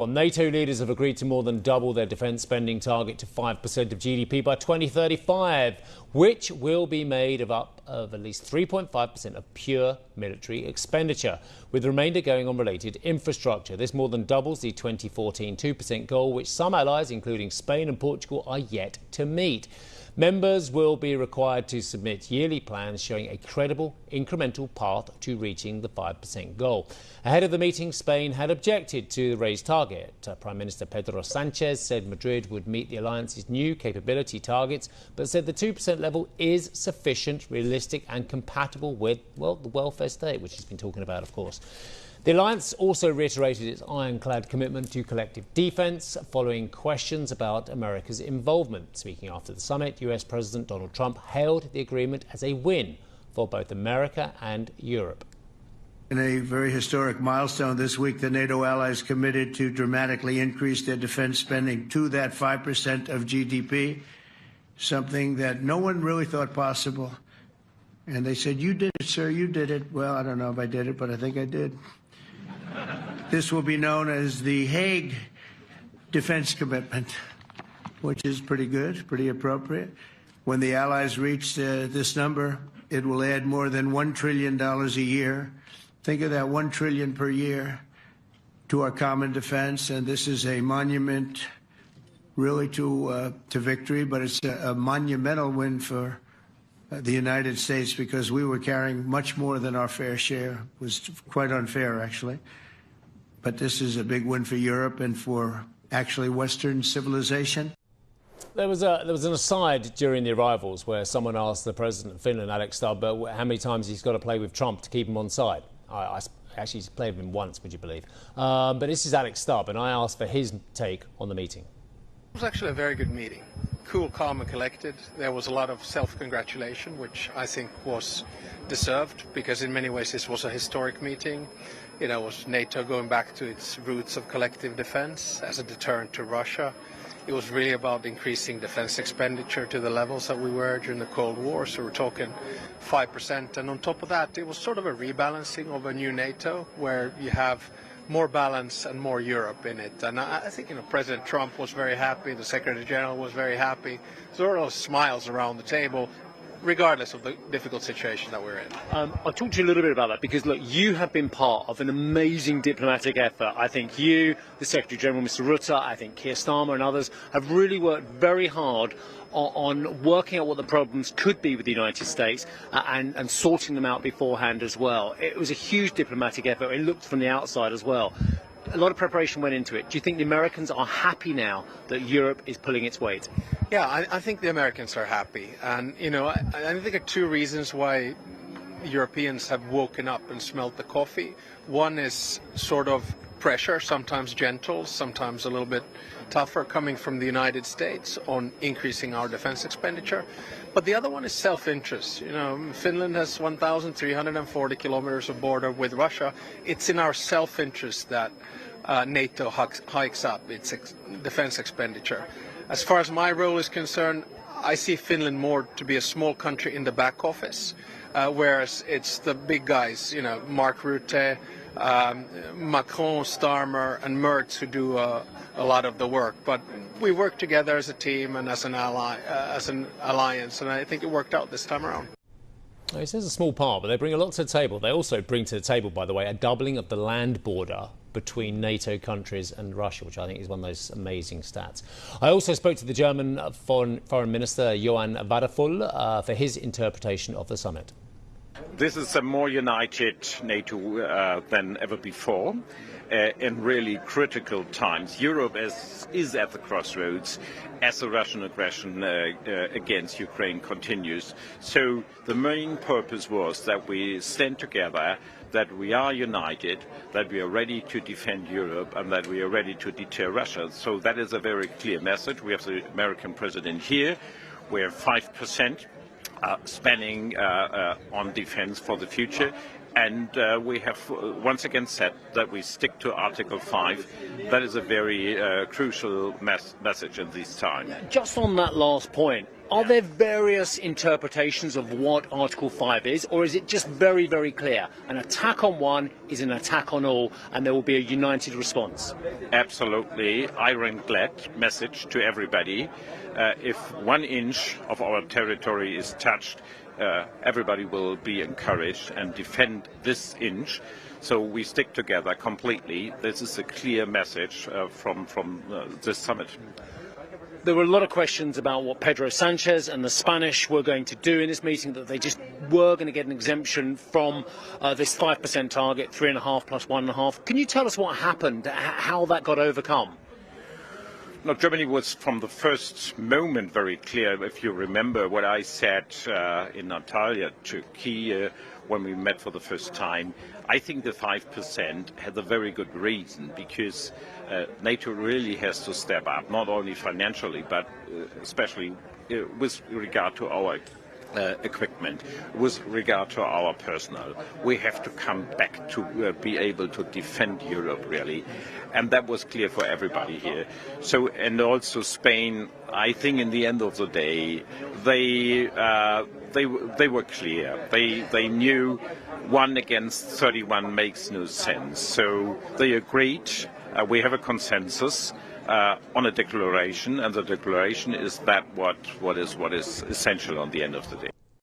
Well, NATO leaders have agreed to more than double their defence spending target to 5% of GDP by 2035, which will be made up of at least 3.5% of pure military expenditure, with the remainder going on related infrastructure. This more than doubles the 2014 2% goal, which some allies, including Spain and Portugal, are yet to meet. Members will be required to submit yearly plans showing a credible, incremental path to reaching the 5% goal. Ahead of the meeting, Spain had objected to the raised target. Prime Minister Pedro Sanchez said Madrid would meet the alliance's new capability targets, but said the 2% level is sufficient, realistic and compatible with, well, the welfare state, which he's been talking about, of course. The alliance also reiterated its ironclad commitment to collective defence following questions about America's involvement. Speaking after the summit, US President Donald Trump hailed the agreement as a win for both America and Europe. In a very historic milestone this week, the NATO allies committed to dramatically increase their defence spending to that 5% of GDP, something that no one really thought possible. And they said, "You did it, sir, you did it." Well, I don't know if I did it, but I think I did. This will be known as the Hague defense commitment, which is pretty good, pretty appropriate. When the allies reach this number, it will add more than $1 trillion a year. Think of that, $1 trillion per year to our common defense. And this is a monument really to victory, but it's a monumental win for the United States because we were carrying much more than our fair share. It was quite unfair, actually. But this is a big win for Europe and for actually Western civilization. There was an aside during the arrivals where someone asked the President of Finland, Alex Stubb, how many times he's got to play with Trump to keep him on side. I actually played with him once, would you believe? But this is Alex Stubb, and I asked for his take on the meeting. It was actually a very good meeting. Cool, calm and collected. There was a lot of self-congratulation, which I think was deserved, because in many ways this was a historic meeting. It was NATO going back to its roots of collective defense as a deterrent to Russia. It was really about increasing defense expenditure to the levels that we were during the Cold War, so we're talking 5%. And on top of that, it was sort of a rebalancing of a new NATO, where you have more balance and more Europe in it. And I think President Trump was very happy, the Secretary General was very happy. There were all smiles around the table, regardless of the difficult situation that we're in. I'll talk to you a little bit about that because, look, you have been part of an amazing diplomatic effort. I think you, the Secretary General, Mr. Rutte, I think Keir Starmer and others have really worked very hard on working out what the problems could be with the United States and sorting them out beforehand as well. It was a huge diplomatic effort. It looked from the outside as well. A lot of preparation went into it. Do you think the Americans are happy now that Europe is pulling its weight? Yeah, I think the Americans are happy. And, I think there are two reasons why Europeans have woken up and smelled the coffee. One is sort of pressure, sometimes gentle, sometimes a little bit tougher, coming from the United States on increasing our defense expenditure. But the other one is self-interest. Finland has 1,340 kilometers of border with Russia. It's in our self-interest that NATO hikes up its defense expenditure. As far as my role is concerned, I see Finland more to be a small country in the back office, whereas it's the big guys, Mark Rutte, Macron, Starmer and Merz who do a lot of the work. But we work together as a team and as an ally, as an alliance, and I think it worked out this time around. He says a small part, but they bring a lot to the table. They also bring to the table, by the way, a doubling of the land border between NATO countries and Russia, which I think is one of those amazing stats. I also spoke to the German Foreign Minister, Yoan Varaful, for his interpretation of the summit. This is a more united NATO than ever before in really critical times. Europe is at the crossroads as the Russian aggression against Ukraine continues. So the main purpose was that we stand together, that we are united, that we are ready to defend Europe and that we are ready to deter Russia. So that is a very clear message. We have the American president here. We have 5%. Spending on defense for the future, and we have once again said that we stick to Article 5. That is a very crucial message in this time. Just on that last point, Are there various interpretations of what Article 5 is, or is it just very, very clear? An attack on one is an attack on all, and there will be a united response? Absolutely. Ironclad message to everybody. If 1 inch of our territory is touched, everybody will be encouraged and defend this inch. So we stick together completely. This is a clear message from this summit. There were a lot of questions about what Pedro Sanchez and the Spanish were going to do in this meeting, that they just were going to get an exemption from this 5% target, 3.5 plus 1.5. Can you tell us what happened, how that got overcome? No, Germany was from the first moment very clear. If you remember what I said in Antalya, Turkey, when we met for the first time, I think the 5% had a very good reason, because NATO really has to step up, not only financially, but especially with regard to our equipment, with regard to our personnel. We have to come back to be able to defend Europe, really. And that was clear for everybody here. So, and also Spain, I think in the end of the day, they were clear. They knew 1 against 31 makes no sense. So they agreed. We have a consensus on a declaration, and the declaration is that what is essential on the end of the day.